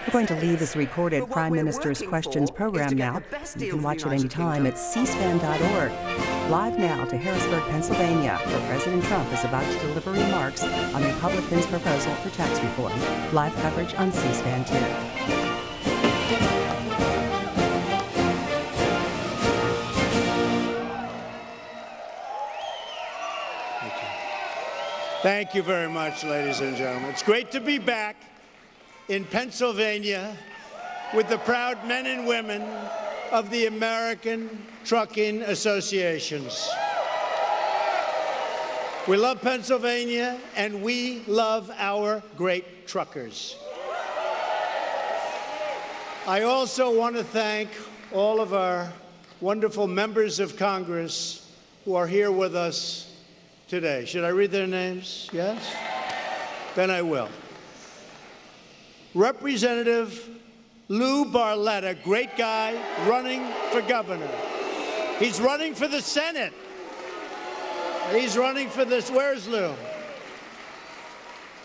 We're going to leave this recorded Prime Minister's Questions program now. You can watch it anytime at cspan.org. Live now to Harrisburg, Pennsylvania, where President Trump is about to deliver remarks on Republicans' proposal for tax reform. Live coverage on C-SPAN 2. Thank you very much, ladies and gentlemen. It's great to be back in Pennsylvania with the proud men and women of the American Trucking Associations. We love Pennsylvania, and we love our great truckers. I also want to thank all of our wonderful members of Congress who are here with us today. Should I read their names? Yes? Then I will. Representative Lou Barletta, great guy, running for governor. He's running for the Senate. He's running for this. Where's Lou?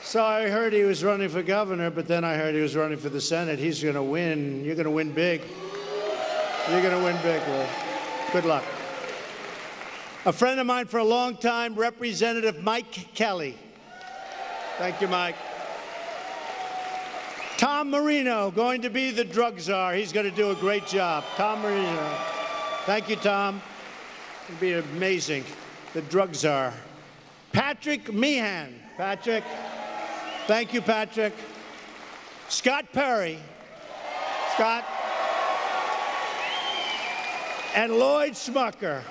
So I heard he was running for governor, but then I heard he was running for the Senate. He's going to win. You're going to win big. You're going to win big, Lou. Good luck. A friend of mine for a long time, Representative Mike Kelly. Thank you, Mike. Tom Marino, going to be the drug czar. He's going to do a great job. Tom Marino. Thank you, Tom. It'll be amazing. The drug czar. Patrick Meehan. Patrick. Thank you, Patrick. Scott Perry. Scott. And Lloyd Smucker.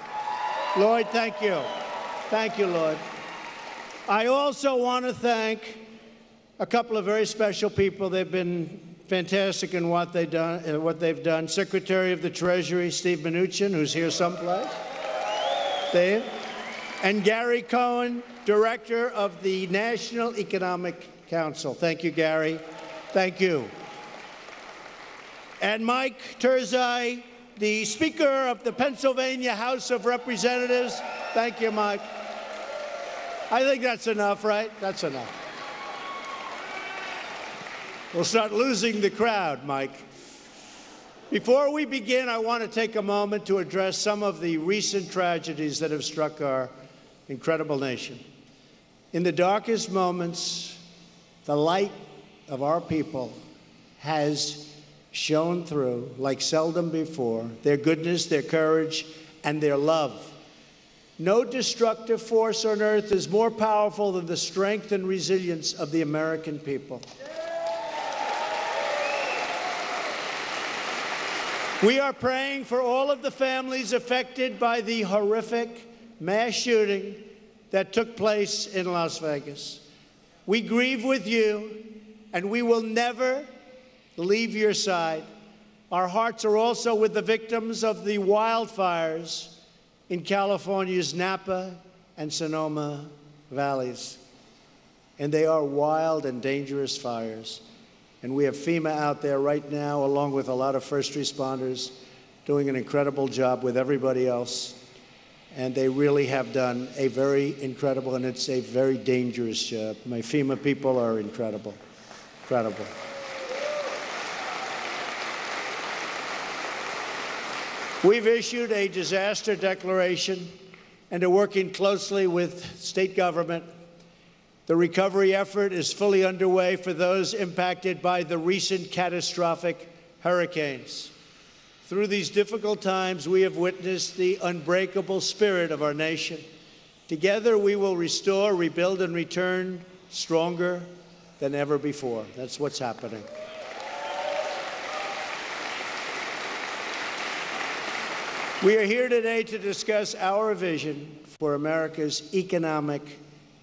Lloyd, thank you. Thank you, Lloyd. I also want to thank a couple of very special people. They've been fantastic in what they've done. Secretary of the Treasury, Steve Mnuchin, who's here someplace. Steve. And Gary Cohen, Director of the National Economic Council. Thank you, Gary. Thank you. And Mike Turzai, the Speaker of the Pennsylvania House of Representatives. Thank you, Mike. I think that's enough, right? That's enough. We'll start losing the crowd, Mike. Before we begin, I want to take a moment to address some of the recent tragedies that have struck our incredible nation. In the darkest moments, the light of our people has shone through like seldom before, their goodness, their courage, and their love. No destructive force on earth is more powerful than the strength and resilience of the American people. We are praying for all of the families affected by the horrific mass shooting that took place in Las Vegas. We grieve with you, and we will never leave your side. Our hearts are also with the victims of the wildfires in California's Napa and Sonoma valleys. And they are wild and dangerous fires. And we have FEMA out there right now, along with a lot of first responders, doing an incredible job with everybody else. And they really have done a very incredible, and it's a very dangerous job. My FEMA people are incredible, incredible. We've issued a disaster declaration and are working closely with state government. The recovery effort is fully underway for those impacted by the recent catastrophic hurricanes. Through these difficult times, we have witnessed the unbreakable spirit of our nation. Together, we will restore, rebuild, and return stronger than ever before. That's what's happening. We are here today to discuss our vision for America's economic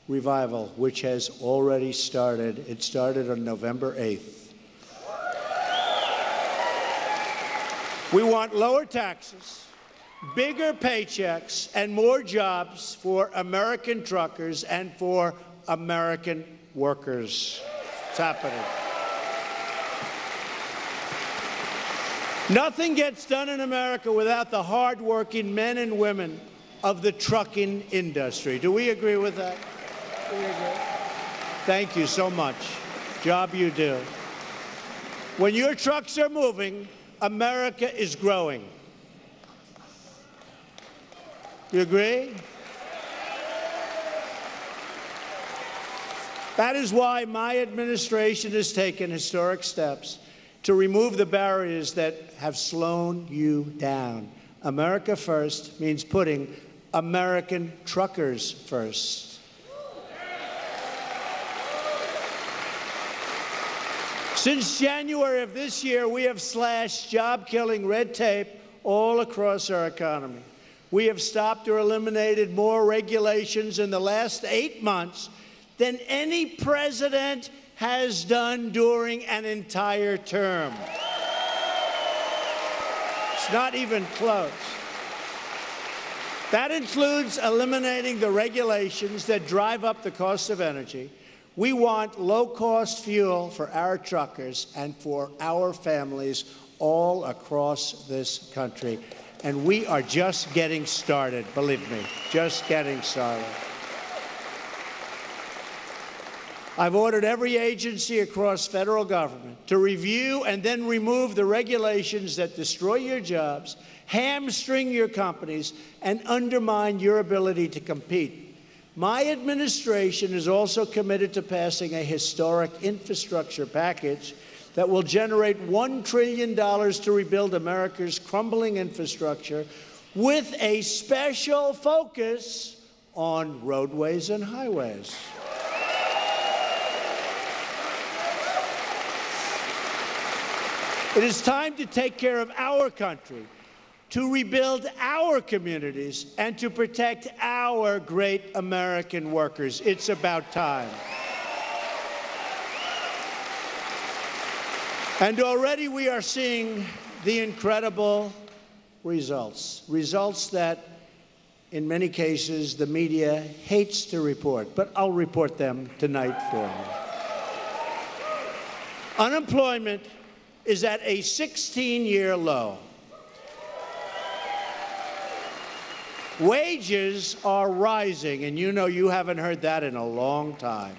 revival, which has already started. It started on November 8th. We want lower taxes, bigger paychecks, and more jobs for American truckers and for American workers. It's happening. Nothing gets done in America without the hardworking men and women of the trucking industry. Do we agree with that? Do we agree? Thank you so much. Job you do. When your trucks are moving, America is growing. You agree? That is why my administration has taken historic steps to remove the barriers that have slowed you down. America First means putting American truckers first. Since January of this year, we have slashed job-killing red tape all across our economy. We have stopped or eliminated more regulations in the last 8 months than any president has done during an entire term. It's not even close. That includes eliminating the regulations that drive up the cost of energy. We want low-cost fuel for our truckers and for our families all across this country. And we are just getting started, believe me, just getting started. I've ordered every agency across federal government to review and then remove the regulations that destroy your jobs, hamstring your companies, and undermine your ability to compete. My administration is also committed to passing a historic infrastructure package that will generate $1 trillion to rebuild America's crumbling infrastructure with a special focus on roadways and highways. It is time to take care of our country, to rebuild our communities, and to protect our great American workers. It's about time. And already we are seeing the incredible results that, in many cases, the media hates to report, but I'll report them tonight for you. Unemployment is at a 16-year low. Wages are rising, and you know you haven't heard that in a long time.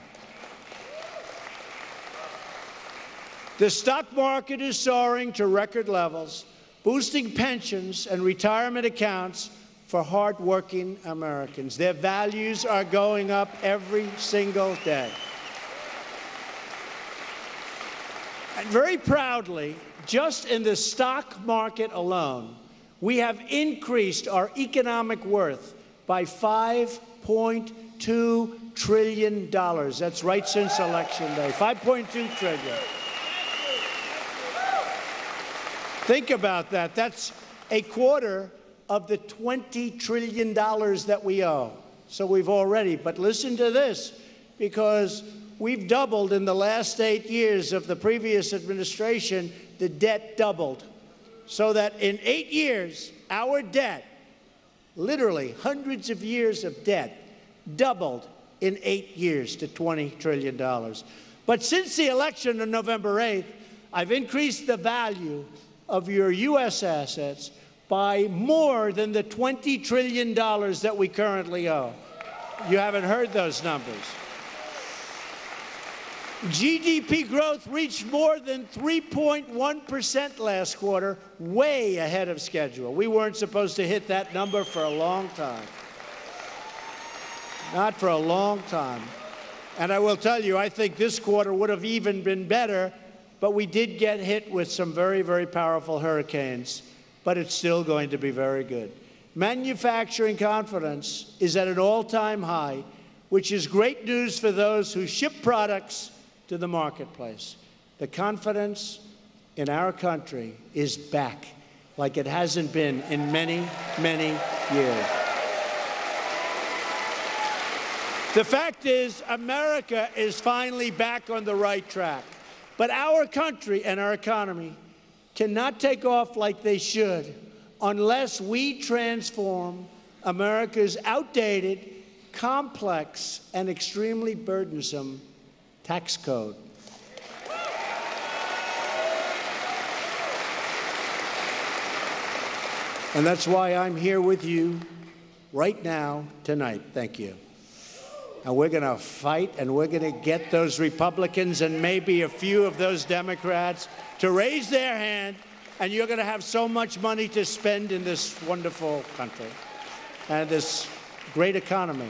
The stock market is soaring to record levels, boosting pensions and retirement accounts for hardworking Americans. Their values are going up every single day. And very proudly, just in the stock market alone, we have increased our economic worth by $5.2 trillion. That's right since Election Day, $5.2 trillion. Think about that. That's a quarter of the $20 trillion that we owe. So we've already, but listen to this, because we've doubled in the last 8 years of the previous administration, the debt doubled. So that in 8 years, our debt, literally hundreds of years of debt, doubled in 8 years to $20 trillion. But since the election on November 8th, I've increased the value of your U.S. assets by more than the $20 trillion that we currently owe. You haven't heard those numbers. GDP growth reached more than 3.1% last quarter, way ahead of schedule. We weren't supposed to hit that number for a long time. Not for a long time. And I will tell you, I think this quarter would have even been better, but we did get hit with some very, very powerful hurricanes, but it's still going to be very good. Manufacturing confidence is at an all-time high, which is great news for those who ship products to the marketplace. The confidence in our country is back like it hasn't been in many, many years. The fact is, America is finally back on the right track. But our country and our economy cannot take off like they should unless we transform America's outdated, complex, and extremely burdensome tax code. And that's why I'm here with you right now, tonight. Thank you. And we're going to fight, and we're going to get those Republicans and maybe a few of those Democrats to raise their hand, and you're going to have so much money to spend in this wonderful country and this great economy.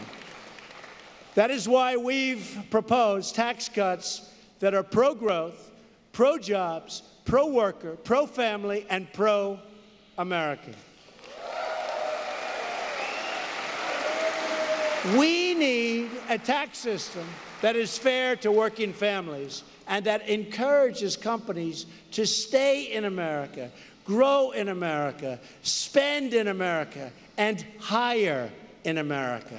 That is why we've proposed tax cuts that are pro-growth, pro-jobs, pro-worker, pro-family, and pro-American. We need a tax system that is fair to working families and that encourages companies to stay in America, grow in America, spend in America, and hire in America.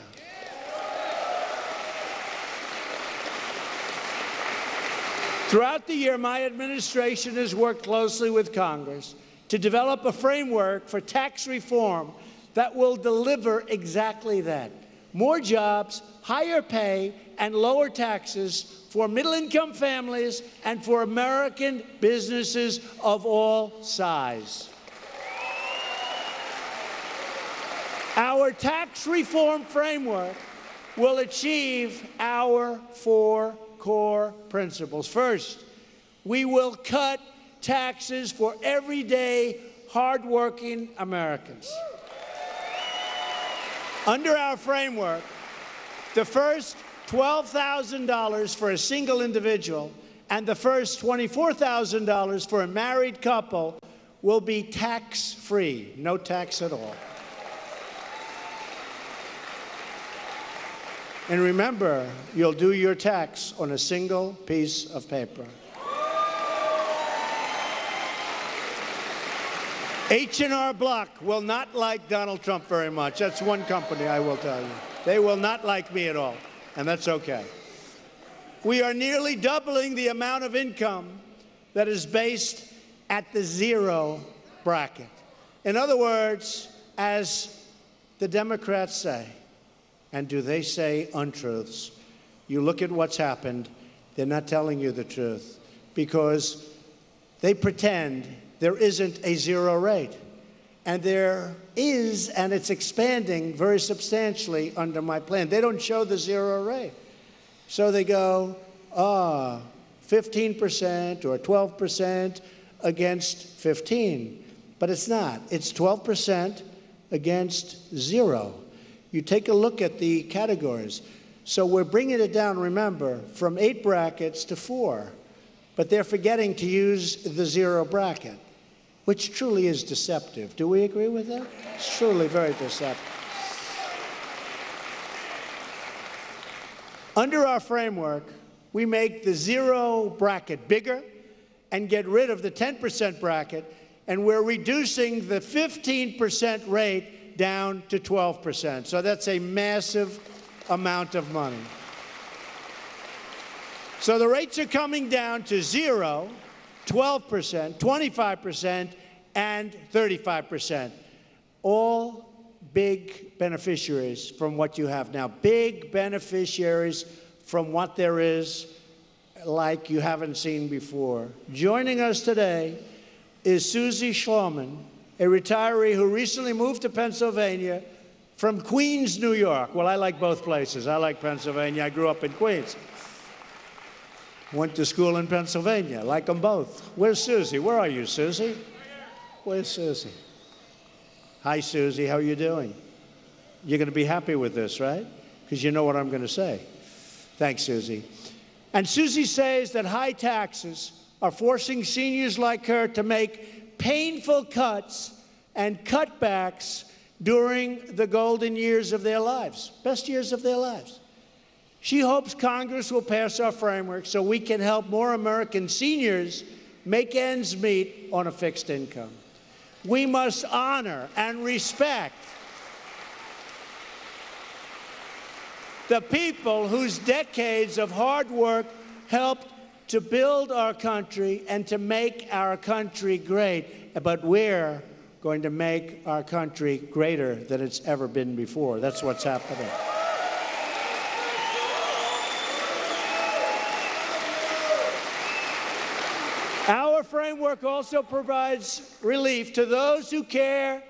Throughout the year, my administration has worked closely with Congress to develop a framework for tax reform that will deliver exactly that. More jobs, higher pay, and lower taxes for middle-income families and for American businesses of all sizes. Our tax reform framework will achieve our 4 core principles. First, we will cut taxes for everyday, hardworking Americans. Under our framework, the first $12,000 for a single individual and the first $24,000 for a married couple will be tax-free, no tax at all. And remember, you'll do your tax on a single piece of paper. H&R Block will not like Donald Trump very much. That's one company, I will tell you. They will not like me at all, and that's okay. We are nearly doubling the amount of income that is based at the zero bracket. In other words, as the Democrats say, and do they say untruths, you look at what's happened, they're not telling you the truth because they pretend there isn't a zero rate. And there is, and it's expanding very substantially under my plan. They don't show the zero rate. So they go, 15% or 12% against 15. But it's not. It's 12% against zero. You take a look at the categories. So we're bringing it down, remember, from 8 brackets to 4. But they're forgetting to use the zero bracket, which truly is deceptive. Do we agree with that? It's truly very deceptive. Under our framework, we make the zero bracket bigger and get rid of the 10% bracket, and we're reducing the 15% rate down to 12%. So that's a massive amount of money. So the rates are coming down to 0, 12%, 25%, and 35%. All big beneficiaries from what you have now. Big beneficiaries from what there is like you haven't seen before. Joining us today is Susie Schloman, a retiree who recently moved to Pennsylvania from Queens, New York. Well, I like both places. I like Pennsylvania. I grew up in Queens. Went to school in Pennsylvania. I like them both. Where's Susie? Where are you, Susie? Where's Susie? Hi, Susie. How are you doing? You're going to be happy with this, right? Because you know what I'm going to say. Thanks, Susie. And Susie says that high taxes are forcing seniors like her to make painful cuts and cutbacks during the golden years of their lives, best years of their lives. She hopes Congress will pass our framework so we can help more American seniors make ends meet on a fixed income. We must honor and respect the people whose decades of hard work helped to build our country and to make our country great. But we're going to make our country greater than it's ever been before. That's what's happening. Our framework also provides relief to those who care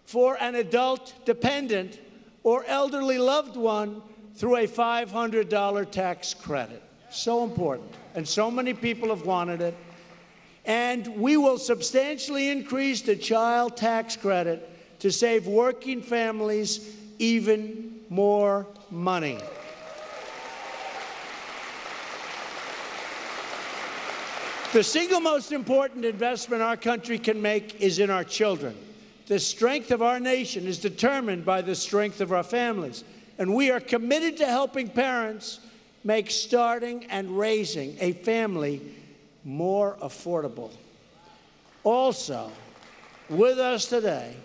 for an adult dependent or elderly loved one through a $500 tax credit. So important. And so many people have wanted it. And we will substantially increase the child tax credit to save working families even more money. The single most important investment our country can make is in our children. The strength of our nation is determined by the strength of our families. And we are committed to helping parents make starting and raising a family more affordable. Also, with us today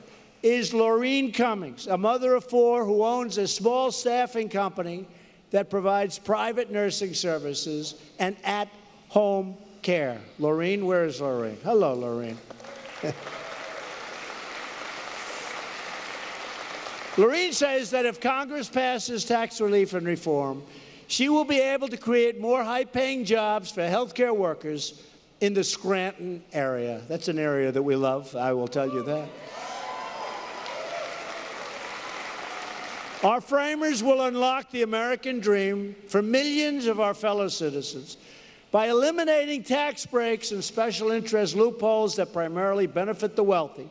is Laureen Cummings, a mother of 4 who owns a small staffing company that provides private nursing services and at-home care. Laureen, where is Laureen? Hello, Laureen. Laureen says that if Congress passes tax relief and reform, she will be able to create more high-paying jobs for healthcare workers in the Scranton area. That's an area that we love, I will tell you that. Our framers will unlock the American dream for millions of our fellow citizens by eliminating tax breaks and special interest loopholes that primarily benefit the wealthy.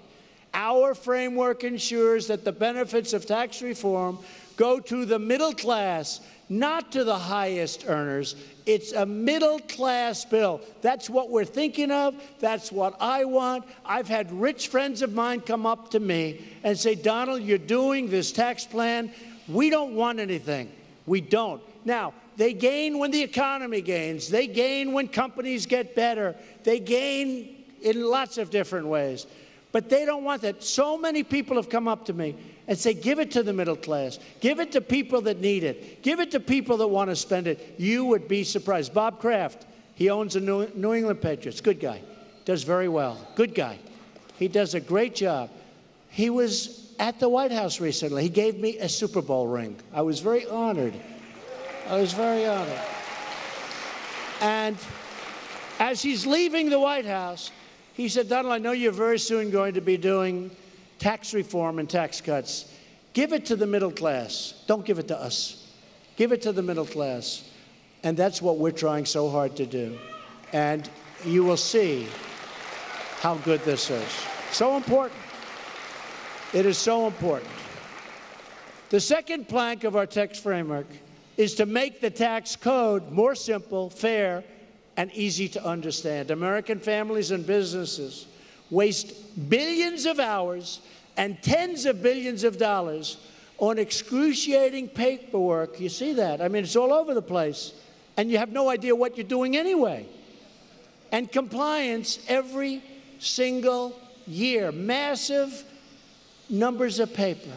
Our framework ensures that the benefits of tax reform go to the middle class, not to the highest earners. It's a middle-class bill. That's what we're thinking of. That's what I want. I've had rich friends of mine come up to me and say, Donald, you're doing this tax plan. We don't want anything. We don't. Now, they gain when the economy gains. They gain when companies get better. They gain in lots of different ways. But they don't want that. So many people have come up to me and say, give it to the middle class. Give it to people that need it. Give it to people that want to spend it. You would be surprised. Bob Kraft, he owns the New England Patriots. Good guy. Does very well. Good guy. He does a great job. He was at the White House recently. He gave me a Super Bowl ring. I was very honored. I was very honored. And as he's leaving the White House, he said, Donald, I know you're very soon going to be doing tax reform and tax cuts. Give it to the middle class. Don't give it to us. Give it to the middle class. And that's what we're trying so hard to do. And you will see how good this is. So important. It is so important. The second plank of our tax framework is to make the tax code more simple, fair, and easy to understand. American families and businesses waste billions of hours and tens of billions of dollars on excruciating paperwork. You see that? I mean, it's all over the place. And you have no idea what you're doing anyway. And compliance every single year. Massive numbers of paper.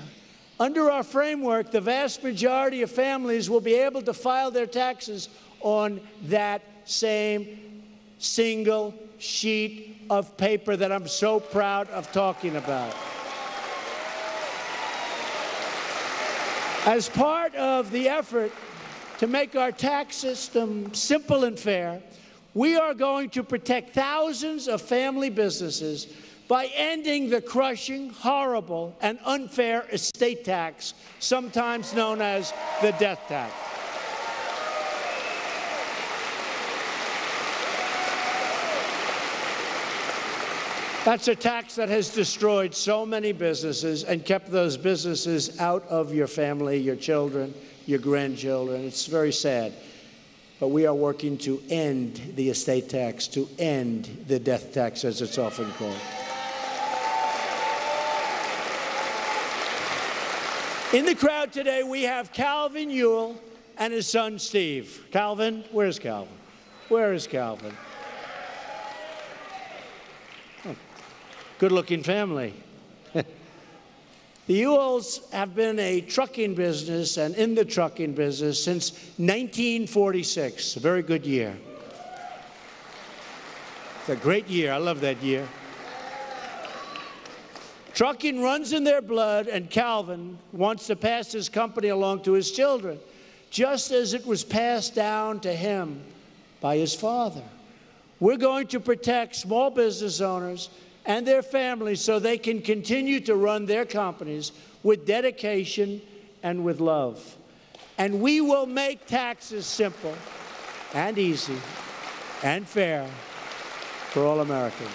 Under our framework, the vast majority of families will be able to file their taxes on that same single sheet of paper that I'm so proud of talking about. As part of the effort to make our tax system simple and fair, we are going to protect thousands of family businesses by ending the crushing, horrible, and unfair estate tax, sometimes known as the death tax. That's a tax that has destroyed so many businesses and kept those businesses out of your family, your children, your grandchildren. It's very sad. But we are working to end the estate tax, to end the death tax, as it's often called. In the crowd today, we have Calvin Ewell and his son, Steve. Calvin, where's Calvin? Where is Calvin? Oh, good-looking family. The Ewells have been a trucking business and in the trucking business since 1946. A very good year. It's a great year. I love that year. Trucking runs in their blood, and Calvin wants to pass his company along to his children, just as it was passed down to him by his father. We're going to protect small business owners and their families so they can continue to run their companies with dedication and with love. And we will make taxes simple and easy and fair for all Americans.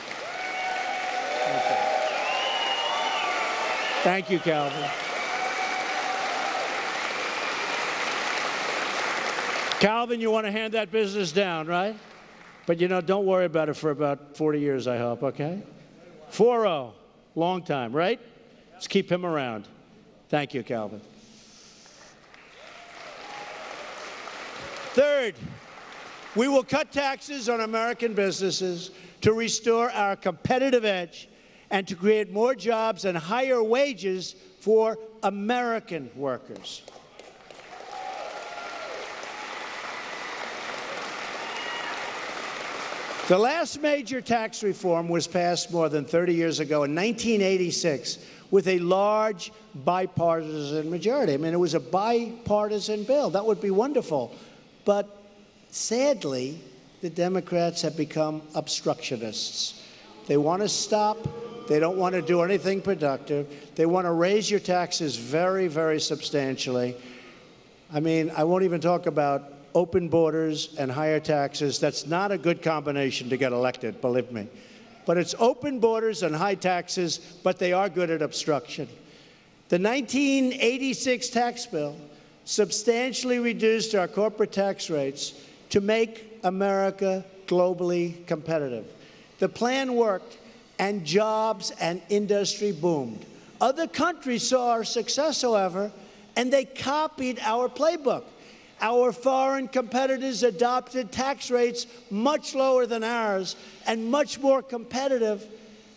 Thank you, Calvin. Calvin, you want to hand that business down, right? But, you know, don't worry about it for about 40 years, I hope, okay? 4-0, long time, right? Let's keep him around. Thank you, Calvin. Third, we will cut taxes on American businesses to restore our competitive edge and to create more jobs and higher wages for American workers. The last major tax reform was passed more than 30 years ago in 1986 with a large bipartisan majority. I mean, it was a bipartisan bill. That would be wonderful. But sadly, the Democrats have become obstructionists. They want to stop. They don't want to do anything productive. They want to raise your taxes very, very substantially. I mean, I won't even talk about open borders and higher taxes. That's not a good combination to get elected, believe me. But it's open borders and high taxes, but they are good at obstruction. The 1986 tax bill substantially reduced our corporate tax rates to make America globally competitive. The plan worked, and jobs and industry boomed. Other countries saw our success, however, and they copied our playbook. Our foreign competitors adopted tax rates much lower than ours and much more competitive,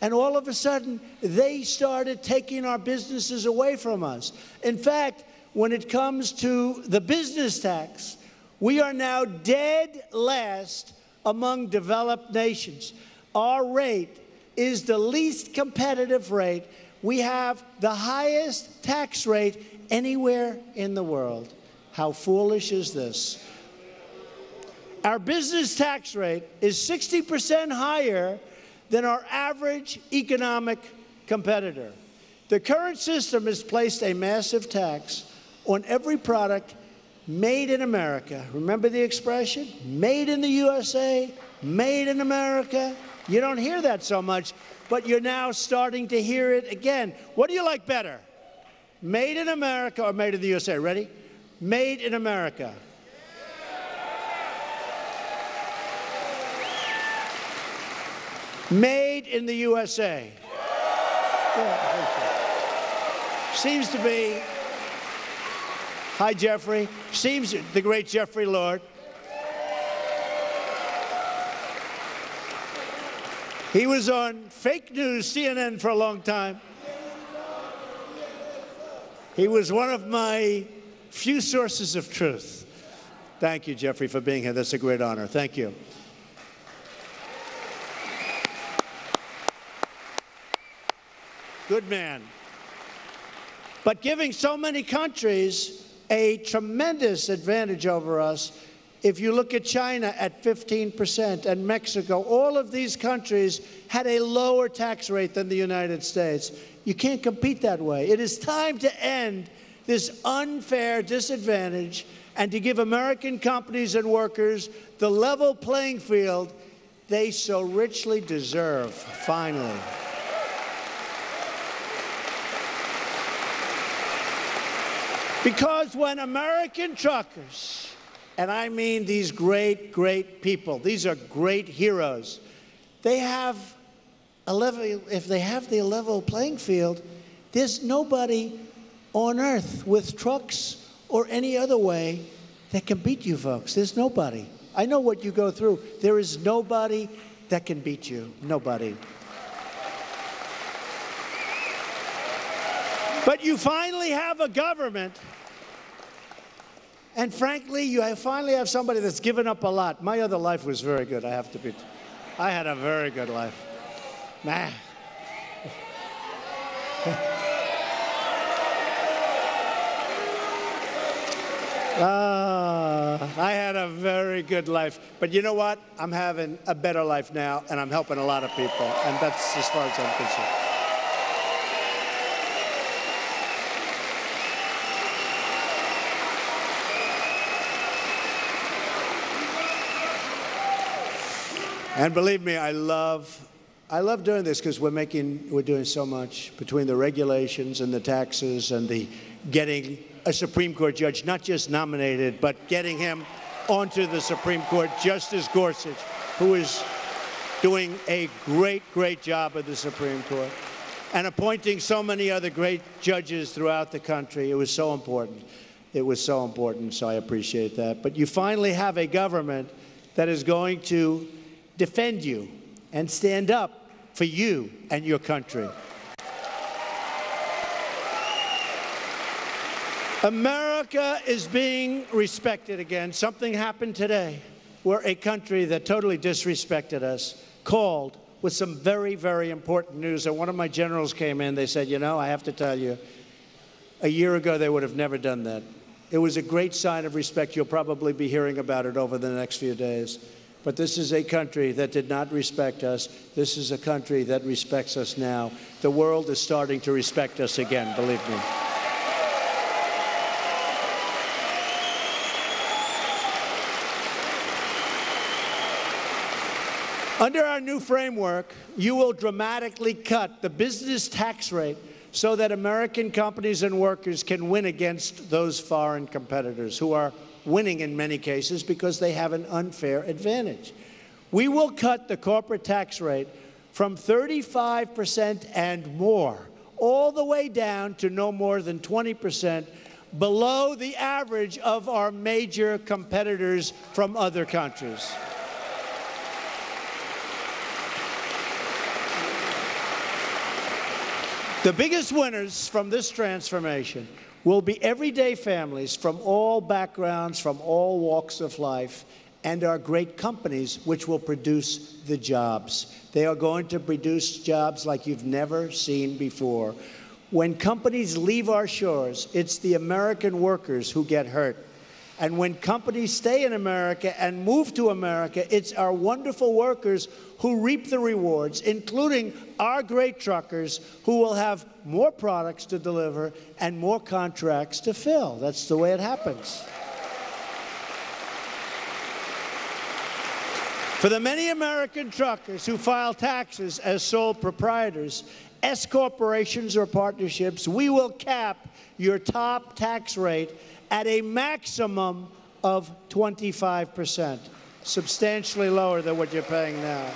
and all of a sudden, they started taking our businesses away from us. In fact, when it comes to the business tax, we are now dead last among developed nations. Our rate is the least competitive rate. We have the highest tax rate anywhere in the world. How foolish is this? Our business tax rate is 60% higher than our average economic competitor. The current system has placed a massive tax on every product made in America. Remember the expression? Made in the USA, made in America. You don't hear that so much, but you're now starting to hear it again. What do you like better? Made in America or made in the USA? Ready? Made in America. Made in the USA. Yeah, seems to be. Hi, Jeffrey. Seems the great Jeffrey Lord. He was on fake news, CNN, for a long time. He was one of my few sources of truth. Thank you, Jeffrey, for being here. That's a great honor. Thank you. Good man. But giving so many countries a tremendous advantage over us, if you look at China at 15% and Mexico, all of these countries had a lower tax rate than the United States. You can't compete that way. It is time to end this unfair disadvantage and to give American companies and workers the level playing field they so richly deserve, finally. Because when American truckers, and I mean these great, great people, these are great heroes, they have a level, if they have the level playing field, there's nobody on earth with trucks or any other way that can beat you folks. There's nobody. I know what you go through. There is nobody that can beat you. Nobody. But you finally have a government, and frankly, you finally have somebody that's given up a lot. My other life was very good, I have to be. I had a very good life. Man. I had a very good life. But you know what? I'm having a better life now, and I'm helping a lot of people. And that's as far as I'm concerned. And believe me, I love doing this because we're doing so much between the regulations and the taxes and the getting a Supreme Court judge, not just nominated, but getting him onto the Supreme Court, Justice Gorsuch, who is doing a great, great job at the Supreme Court, and appointing so many other great judges throughout the country. It was so important. It was so important, so I appreciate that. But you finally have a government that is going to defend you and stand up for you and your country. America is being respected again. Something happened today where a country that totally disrespected us called with some very, very important news. And one of my generals came in. They said, you know, I have to tell you, a year ago they would have never done that. It was a great sign of respect. You'll probably be hearing about it over the next few days. But this is a country that did not respect us. This is a country that respects us now. The world is starting to respect us again, believe me. Under our new framework, you will dramatically cut the business tax rate so that American companies and workers can win against those foreign competitors who are winning in many cases because they have an unfair advantage. We will cut the corporate tax rate from 35% and more, all the way down to no more than 20%, below the average of our major competitors from other countries. The biggest winners from this transformation will be everyday families from all backgrounds, from all walks of life, and our great companies, which will produce the jobs. They are going to produce jobs like you've never seen before. When companies leave our shores, it's the American workers who get hurt. And when companies stay in America and move to America, it's our wonderful workers who reap the rewards, including our great truckers who will have more products to deliver and more contracts to fill. That's the way it happens. For the many American truckers who file taxes as sole proprietors, S corporations or partnerships, we will cap your top tax rate at a maximum of 25%, substantially lower than what you're paying now.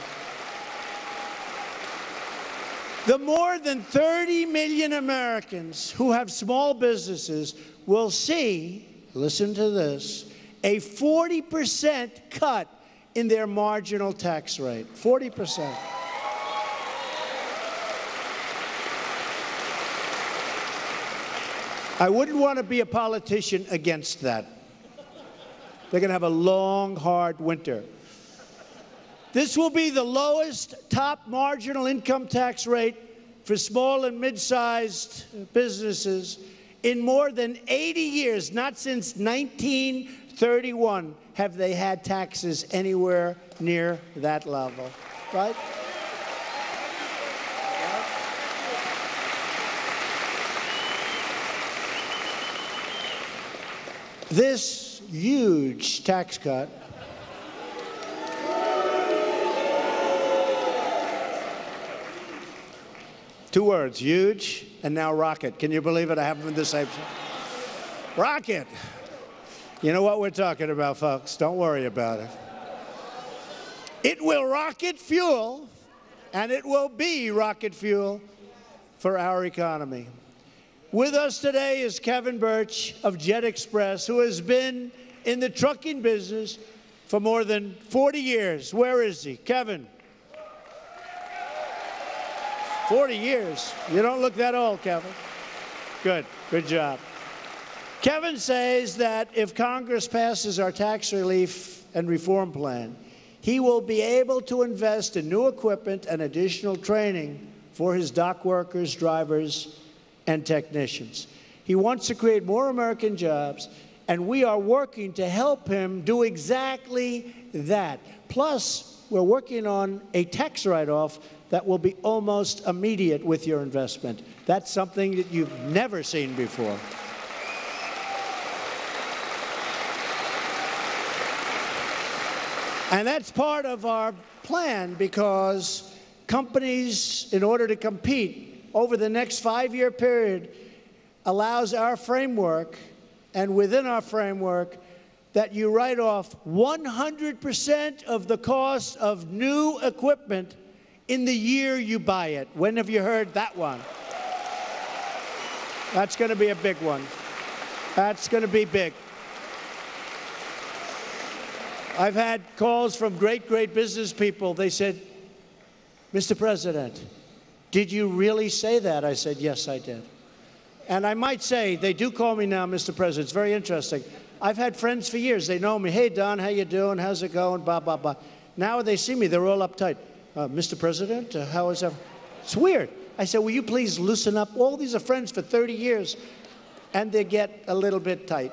The more than 30 million Americans who have small businesses will see, listen to this, a 40% cut in their marginal tax rate. 40%. I wouldn't want to be a politician against that. They're going to have a long, hard winter. This will be the lowest top marginal income tax rate for small and mid-sized businesses in more than 80 years. Not since 1931 have they had taxes anywhere near that level, right? This huge tax cut two words, huge, and now rocket. Can you believe it? I have them in the same. Rocket. You know what we're talking about, folks. Don't worry about it. It will rocket fuel, and it will be rocket fuel for our economy. With us today is Kevin Birch of Jet Express, who has been in the trucking business for more than 40 years. Where is he? Kevin. 40 years. You don't look that old, Kevin. Good. Good job. Kevin says that if Congress passes our tax relief and reform plan, he will be able to invest in new equipment and additional training for his dock workers, drivers, and technicians. He wants to create more American jobs, and we are working to help him do exactly that. Plus, we're working on a tax write-off that will be almost immediate with your investment. That's something that you've never seen before. And that's part of our plan because companies, in order to compete over the next 5-year period, allows our framework, and within our framework, that you write off 100% of the cost of new equipment in the year you buy it. When have you heard that one? That's going to be a big one. That's going to be big. I've had calls from great business people. They said, Mr. President, did you really say that? I said, yes, I did. And I might say, they do call me now, Mr. President. It's very interesting. I've had friends for years. They know me. Hey, Don, how you doing? How's it going? Blah, blah, blah. Now they see me, they're all uptight. Mr. President, how is that? It's weird. I said, will you please loosen up? All these are friends for 30 years, and they get a little bit tight.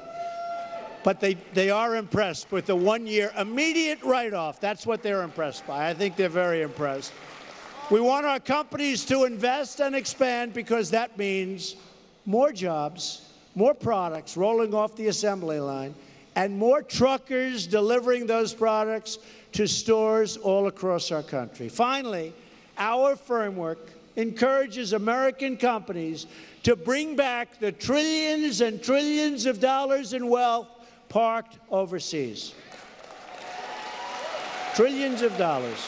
But they are impressed with the 1-year immediate write-off. That's what they're impressed by. I think they're very impressed. We want our companies to invest and expand because that means more jobs, more products rolling off the assembly line, and more truckers delivering those products to stores all across our country. Finally, our framework encourages American companies to bring back the trillions and trillions of dollars in wealth parked overseas. Trillions of dollars.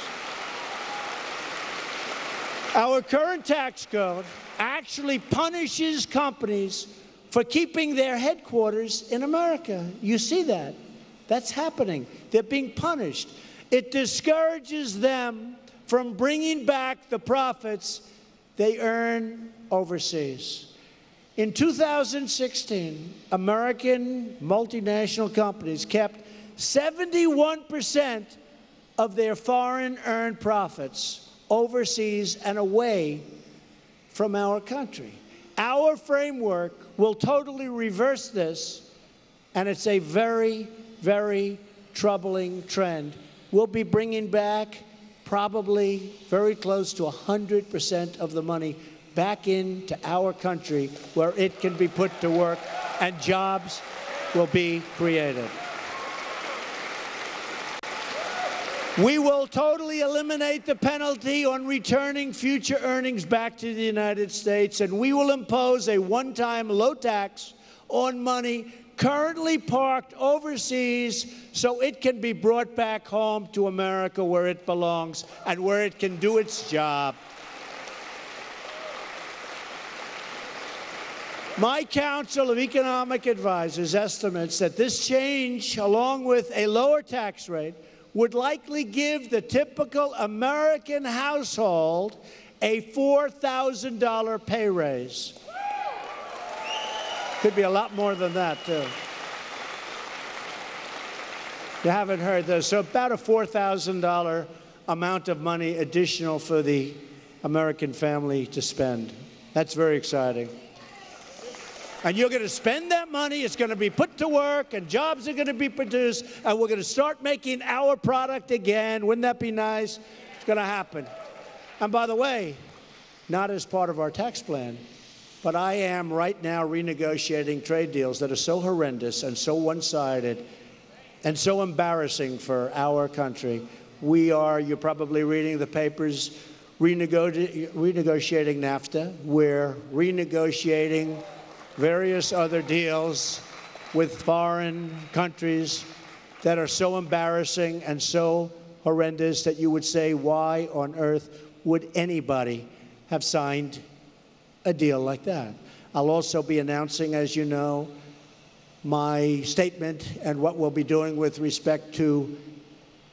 Our current tax code actually punishes companies for keeping their headquarters in America. You see that. That's happening. They're being punished. It discourages them from bringing back the profits they earn overseas. In 2016, American multinational companies kept 71% of their foreign earned profits overseas and away from our country. Our framework will totally reverse this, and it's a very, very troubling trend. We'll be bringing back probably very close to 100% of the money back into our country where it can be put to work and jobs will be created. We will totally eliminate the penalty on returning future earnings back to the United States, and we will impose a one-time low tax on money currently parked overseas so it can be brought back home to America where it belongs and where it can do its job. My Council of Economic Advisors estimates that this change, along with a lower tax rate, would likely give the typical American household a $4,000 pay raise. Could be a lot more than that, too. You haven't heard this. So about a $4,000 amount of money additional for the American family to spend. That's very exciting. And you're going to spend that money, it's going to be put to work, and jobs are going to be produced, and we're going to start making our product again. Wouldn't that be nice? It's going to happen. And by the way, not as part of our tax plan, but I am right now renegotiating trade deals that are so horrendous and so one-sided and so embarrassing for our country. We are, you're probably reading the papers, renegotiating NAFTA. We're renegotiating various other deals with foreign countries that are so embarrassing and so horrendous that you would say, why on earth would anybody have signed a deal like that? I'll also be announcing, as you know, my statement and what we'll be doing with respect to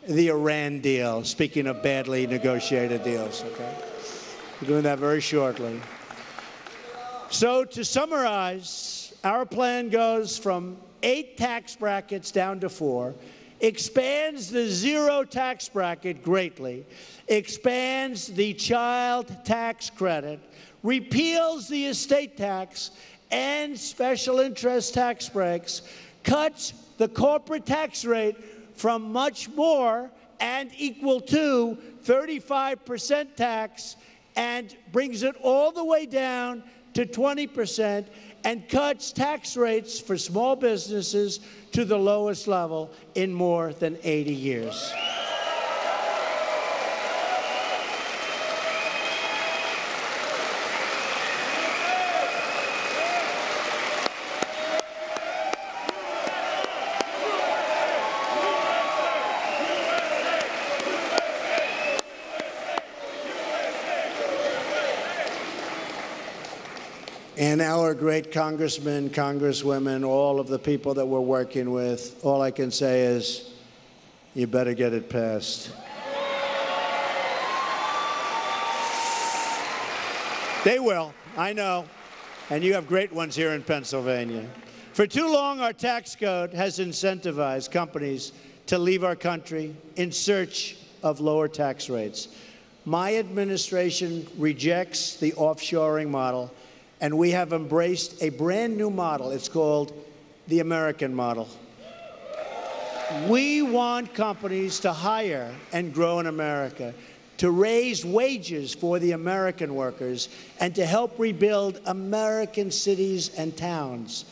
the Iran deal, speaking of badly negotiated deals, okay? We're doing that very shortly. So to summarize, our plan goes from 8 tax brackets down to 4, expands the 0 tax bracket greatly, expands the child tax credit, repeals the estate tax and special interest tax breaks, cuts the corporate tax rate from much more and equal to 35% tax and brings it all the way down to 20% and cuts tax rates for small businesses to the lowest level in more than 80 years. and our great congressmen, congresswomen, all of the people that we're working with, all I can say is, you better get it passed. They will, I know, and you have great ones here in Pennsylvania. For too long, our tax code has incentivized companies to leave our country in search of lower tax rates. My administration rejects the offshoring model, and we have embraced a brand new model. It's called the American model. We want companies to hire and grow in America, to raise wages for the American workers, and to help rebuild American cities and towns.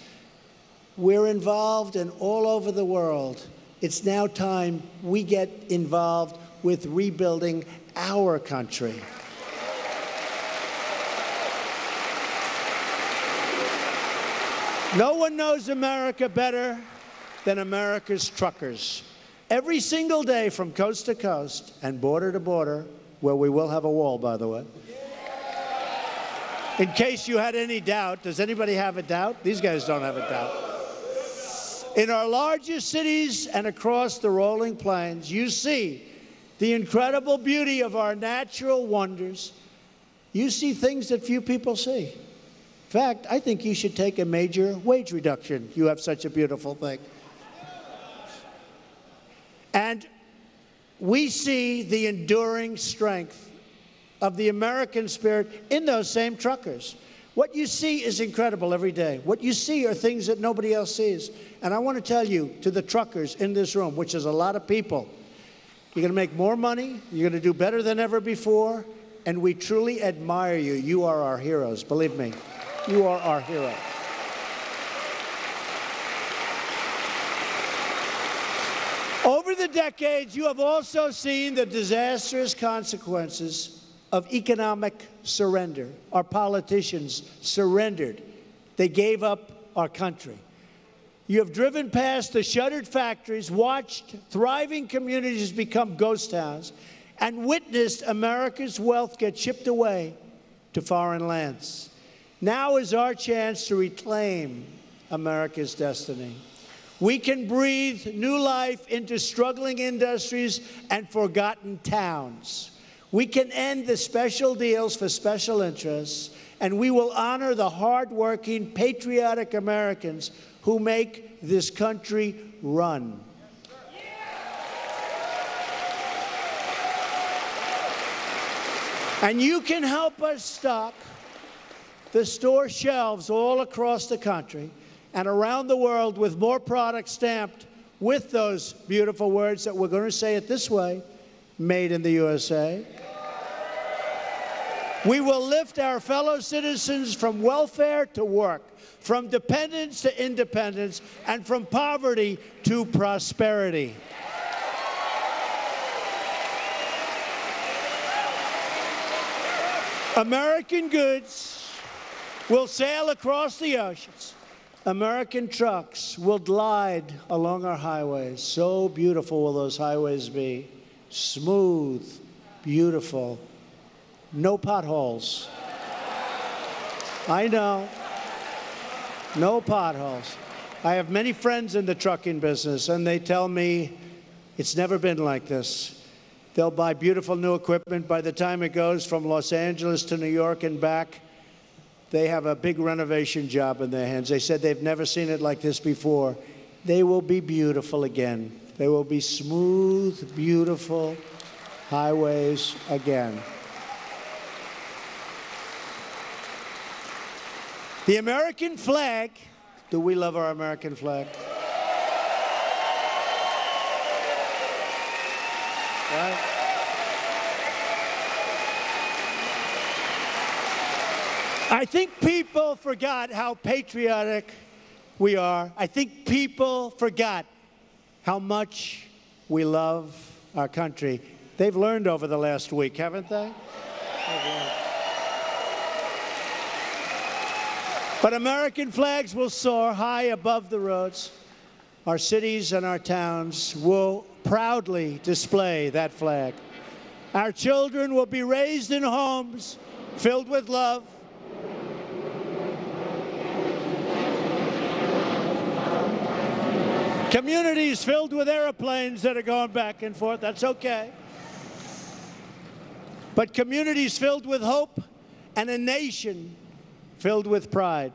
We're involved in all over the world. It's now time we get involved with rebuilding our country. No one knows America better than America's truckers. Every single day from coast to coast and border to border, where we will have a wall, by the way. In case you had any doubt, does anybody have a doubt? These guys don't have a doubt. In our largest cities and across the rolling plains, you see the incredible beauty of our natural wonders. You see things that few people see. In fact, I think you should take a major wage reduction. You have such a beautiful thing. And we see the enduring strength of the American spirit in those same truckers. What you see is incredible every day. What you see are things that nobody else sees. And I want to tell you, to the truckers in this room, which is a lot of people, you're going to make more money, you're going to do better than ever before, and we truly admire you. You are our heroes. Believe me, you are our heroes. Over the decades, you have also seen the disastrous consequences of economic surrender. Our politicians surrendered. They gave up our country. You have driven past the shuttered factories, watched thriving communities become ghost towns, and witnessed America's wealth get shipped away to foreign lands. Now is our chance to reclaim America's destiny. We can breathe new life into struggling industries and forgotten towns. We can end the special deals for special interests, and we will honor the hardworking, patriotic Americans who make this country run. And you can help us stock the store shelves all across the country and around the world with more products stamped with those beautiful words that we're going to say it this way, made in the USA. We will lift our fellow citizens from welfare to work, from dependence to independence, and from poverty to prosperity. American goods will sail across the oceans. American trucks will glide along our highways. So beautiful will those highways be. Smooth, beautiful, no potholes. I know, no potholes. I have many friends in the trucking business, and they tell me it's never been like this. They'll buy beautiful new equipment. By the time it goes from Los Angeles to New York and back, they have a big renovation job in their hands. They said they've never seen it like this before. They will be beautiful again. They will be smooth, beautiful highways again. The American flag. Do we love our American flag? Right? I think people forgot how patriotic we are. I think people forgot how much we love our country. They've learned over the last week, haven't they? But American flags will soar high above the roads. Our cities and our towns will proudly display that flag. Our children will be raised in homes filled with love, Communities filled with airplanes that are going back and forth, that's okay. But communities filled with hope and a nation filled with pride.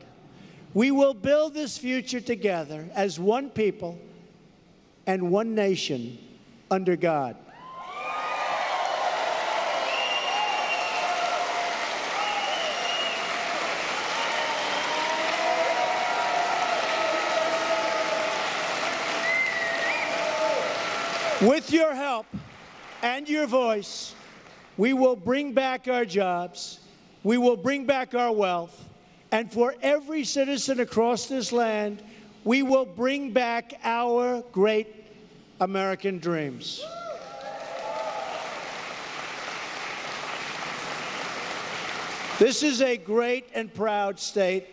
We will build this future together as one people and one nation under God. With your help and your voice, we will bring back our jobs, we will bring back our wealth, and for every citizen across this land, we will bring back our great American dreams. This is a great and proud state.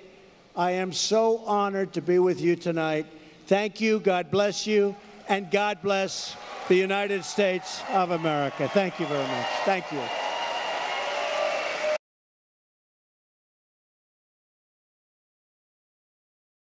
I am so honored to be with you tonight. Thank you, God bless you, and God bless the United States of America. Thank you very much. Thank you.